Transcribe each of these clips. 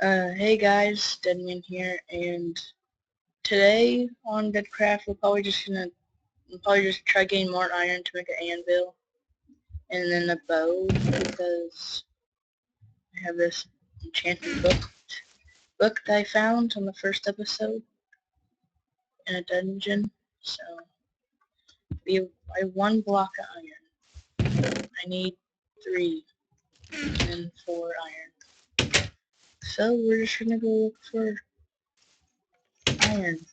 Hey guys, Deadman here, and today on Deadcraft we're probably just try getting more iron to make an anvil, and then a bow because I have this enchanted book that I found on the first episode in a dungeon. So I have 1 block of iron. I need 3 and 4 iron. So we're just gonna go look for iron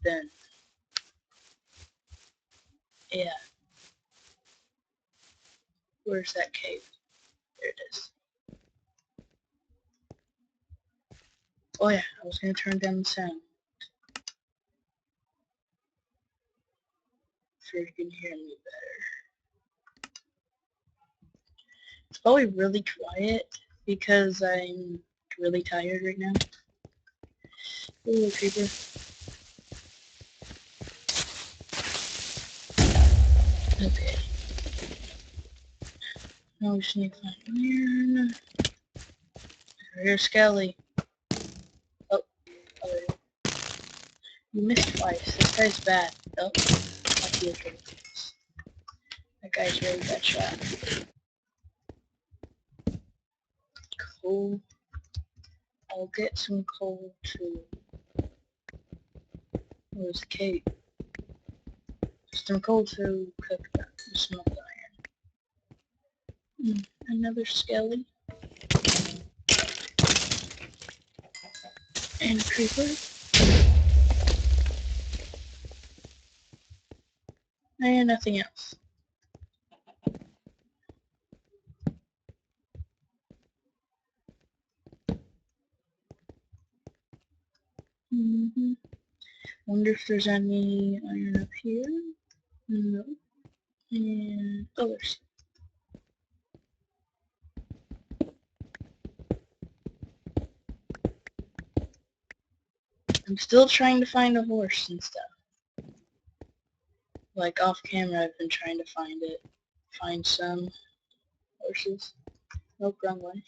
then. Yeah, where's that cave? There it is. Oh yeah, I was gonna turn down the sound so you can hear me better. It's probably really quiet because I'm really tired right now. Ooh, creeper. Okay. Now we just need to find iron. Here's Skelly. Oh, you missed twice. This guy's bad. Oh, lucky again. That guy's really bad shot. Coal. I'll get some coal too. Where's the cave? Some coal to cook the smoked iron. Another Skelly. And a creeper. And nothing else. Wonder if there's any iron up here. No. And oh, there's. I'm still trying to find a horse and stuff. Like off camera, I've been trying to find some horses. Nope, wrong way.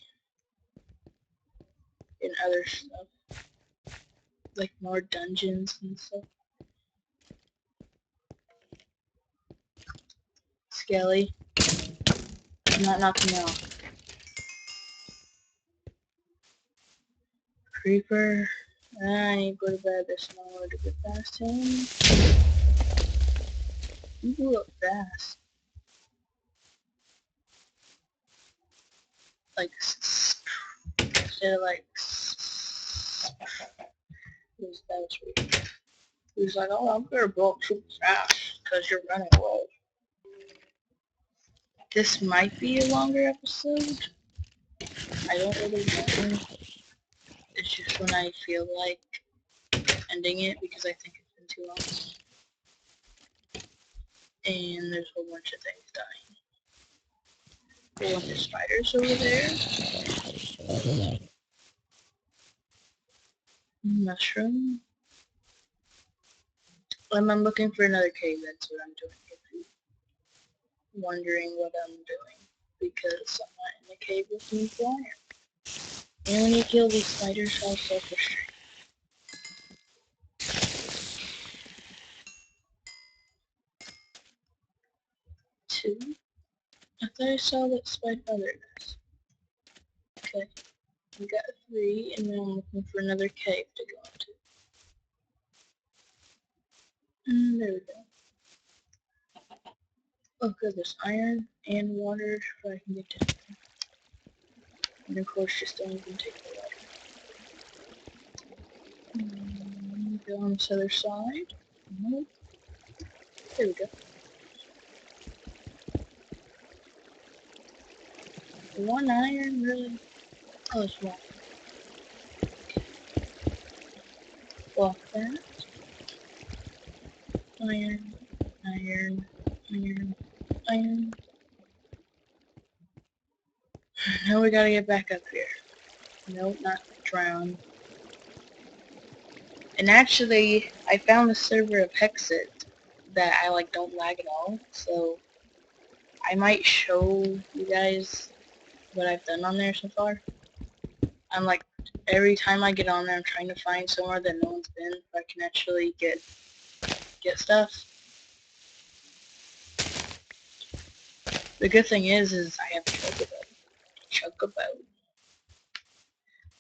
And other stuff, like more dungeons and stuff. Skelly, I'm not knocking you off. Creeper, I need to go to bed. There's no way to get past him. You blew up fast. Like, instead of like, that was weird. He was like, oh, I'm gonna blow up super fast because you're running low. This might be a longer episode. I don't really know. It's just when I feel like ending it because I think it's been too long. And there's a whole bunch of things dying. A bunch of spiders over there. Mushroom. I'm looking for another cave, that's what I'm doing. If you're wondering what I'm doing. Because I'm not in the cave looking for iron. And when you kill these spiders, I'll self-restrain. Two. I thought I saw that spider. Oh, there it is. Okay. We got 3, and now I'm looking for another cave to go into. And there we go. Oh good, there's iron and water so I can get to it. And of course just don't even take the water. Go on this other side. Nope. There we go. 1 iron, really? Oh, it's 1. Block that. Iron, iron, iron, iron. Now we gotta get back up here. Nope, not drown. And actually, I found a server of Hexit that I like don't lag at all, so I might show you guys what I've done on there so far. I'm like every time I get on there, I'm trying to find somewhere that no one's been, where I can actually get stuff. The good thing is I have chocobo.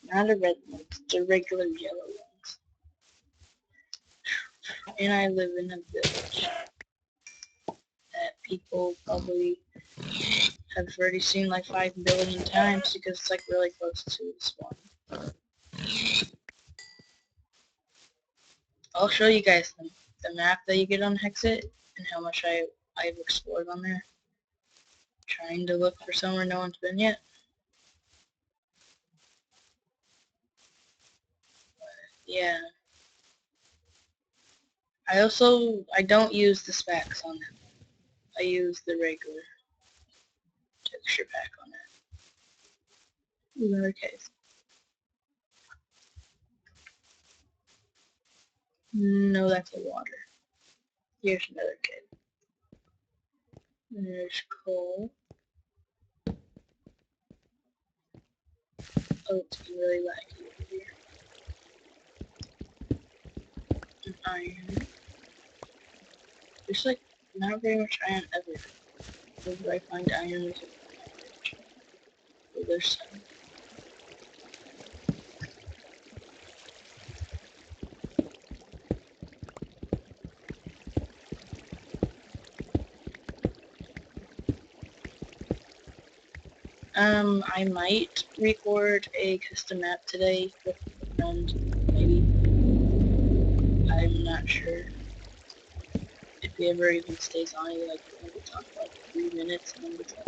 Not a red one, it's a regular yellow ones. And I live in a village that people probably have already seen like 5 billion times because it's like really close to this one. I'll show you guys the map that you get on Hexit and how much I've explored on there. Trying to look for somewhere no one's been yet. Yeah. I don't use the specs on them. I use the regular texture pack on it. Another case. No, that's a water. Here's another cave. There's coal. Oh, it's getting really laggy over here. And iron. There's like not very much iron everywhere. Where do I find iron? Oh, there's some. I might record a custom map today with a friend, maybe. I'm not sure if he ever even stays on. He like maybe talk for like 3 minutes and then it's like,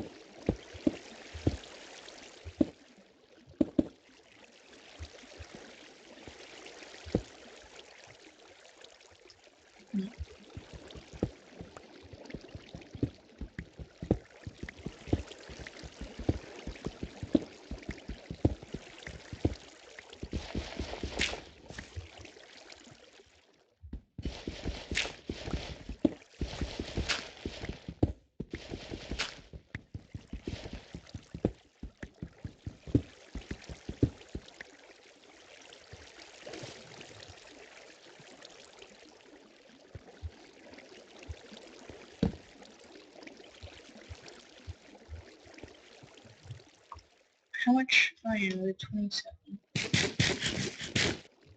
how much iron with 27?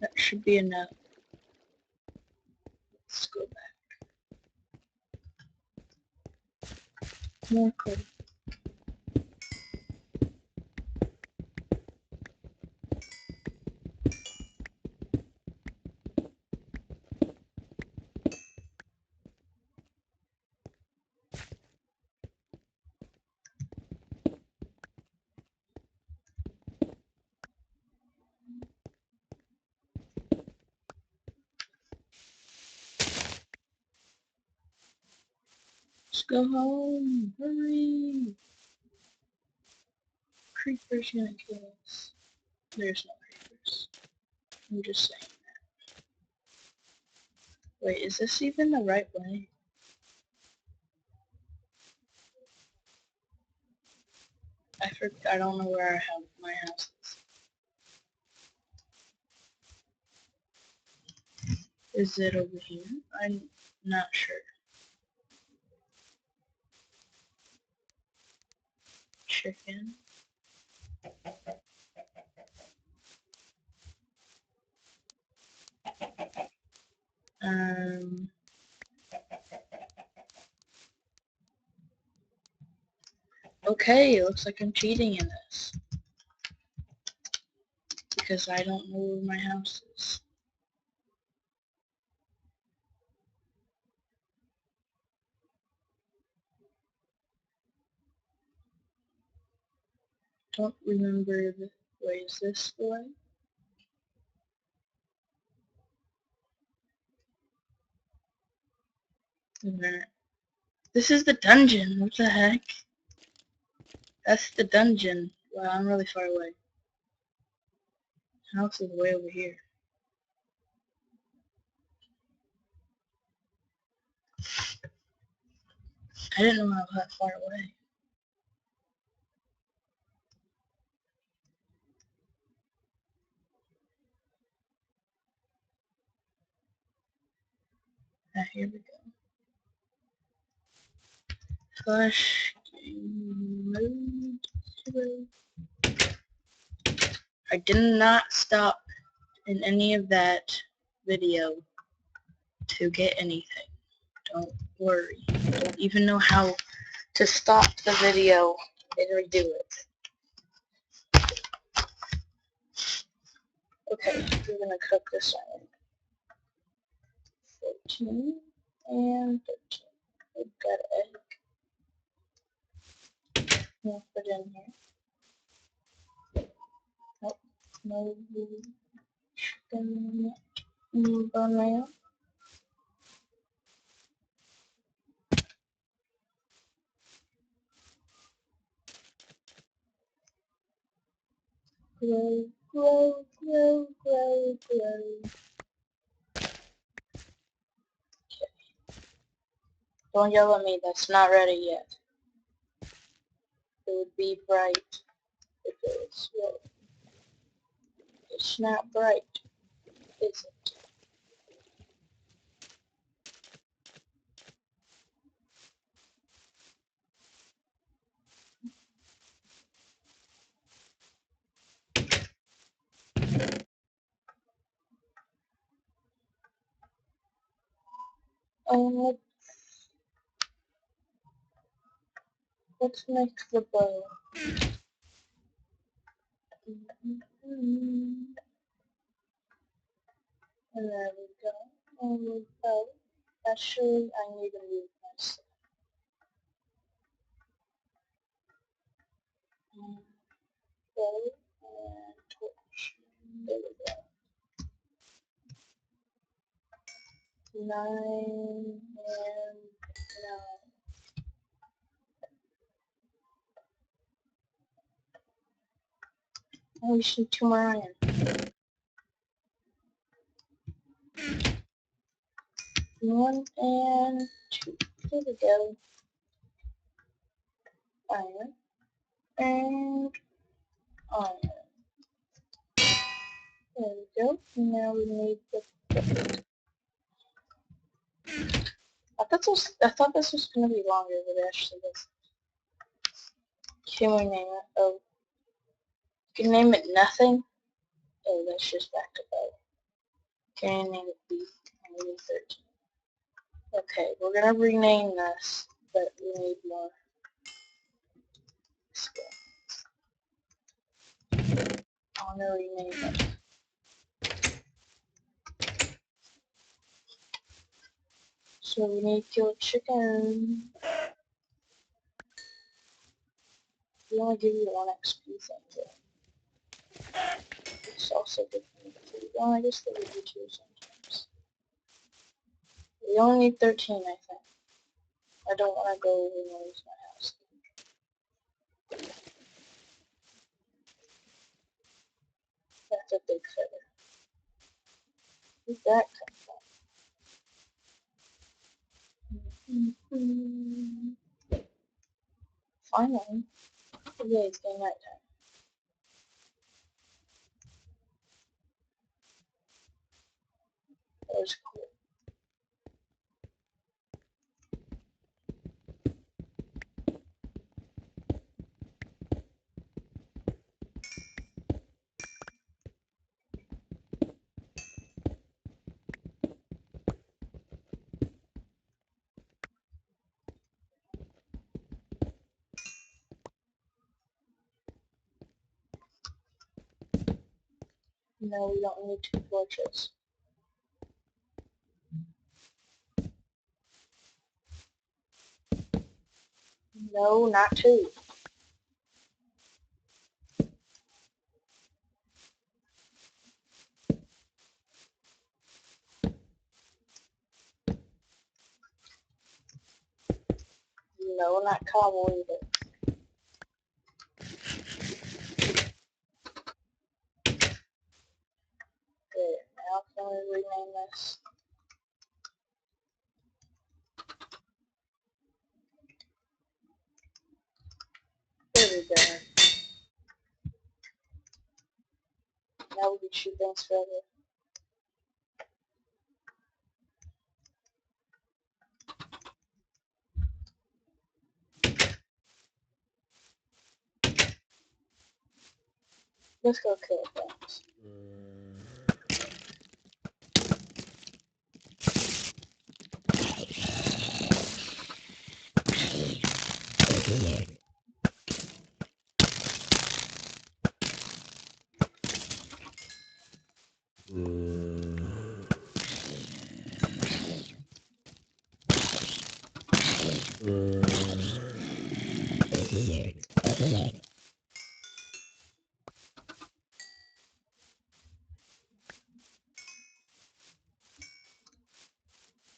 That should be enough. Let's go back. More coal. Let's go home. Hurry. Creeper's gonna kill us. There's no creepers. I'm just saying that. Wait, is this even the right way? I don't know where my house is. Is it over here? I'm not sure. Chicken. Okay, looks like I'm cheating in this. Because I don't know where my house is. Don't remember the way. Is this the way? This is the dungeon. What the heck? That's the dungeon. Wow, I'm really far away. House is way over here. I didn't know I was that far away. Here we go. Flash game mode 0. I did not stop in any of that video to get anything. Don't worry. I don't even know how to stop the video and redo it. Okay, we're gonna cook this iron. 14 and 13. We've got an egg. We'll put it in here. Nope, no chicken bone mayo. Grow, grow, grow, grow, grow. Okay. Don't yell at me, that's not ready yet. It would be bright if it was red. It's not bright, is it? Let's make the bow. And there we go. And the bow. Actually, I need to move myself. Bow and torch. There we go. 9 and 9. Oh, we should 2 more iron. 1 and 2. There we go. Iron. And iron. There we go. Now we need the I thought this was gonna be longer, but it actually is. Can we name it? Oh. You can name it nothing. Oh, that's just back to bow. Can I name it B? I need 13. Okay, we're gonna rename this, but we need more. I wanna rename it. So we need to kill chicken. We only give you 1 XP thing though. It's also good for me too. Well, I guess they would do 2 sometimes. We only need 13, I think. I don't want to go over and lose my house. That's a big feather. Where'd that come from? Finally. Yeah, it's getting nighttime. That was cool. No, we don't need 2 torches. No, not 2. No, not cobble either. Good. Now can we rename this? There we go. Now we can shoot things further. Let's go kill things.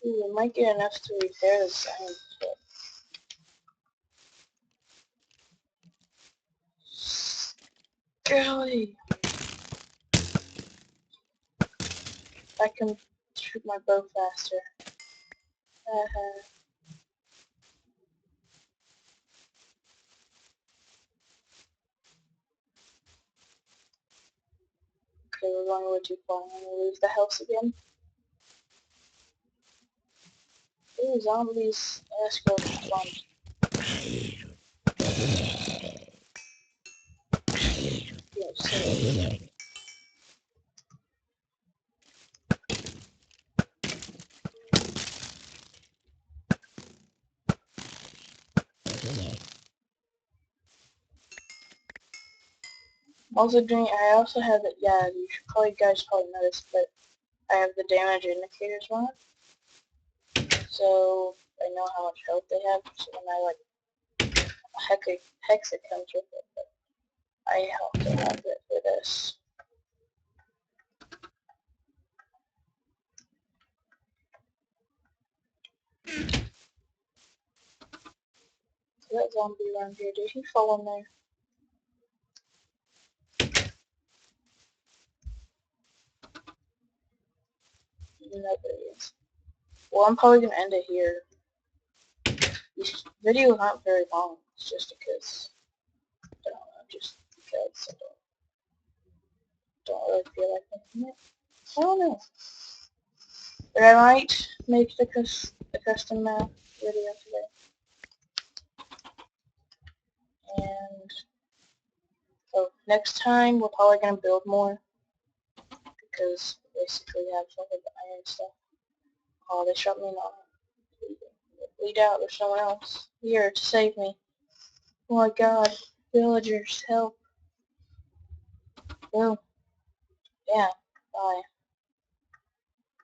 Ooh, we might get enough to repair the science kit. Golly! I can shoot my bow faster. Okay, we're going way too far. I'm gonna lose the house again. Ooh, zombies. Let's go fun. Yeah, so I also have it, yeah, you guys probably noticed, but I have the damage indicators on it, so I know how much health they have, so when I, hex it comes with it, but I have to have it for this. So that zombie around here, did he fall in there? No, there he is. Well, I'm probably gonna end it here. This video is not very long, it's just because, I don't know, just because I don't really feel like making it. I don't know. But I might make the custom map video today. And so next time we're probably gonna build more because we basically have some of the iron stuff. Oh, they shot me now. Bleed out, there's someone else here to save me. Oh my god. Villagers, help. Oh. Yeah. Bye.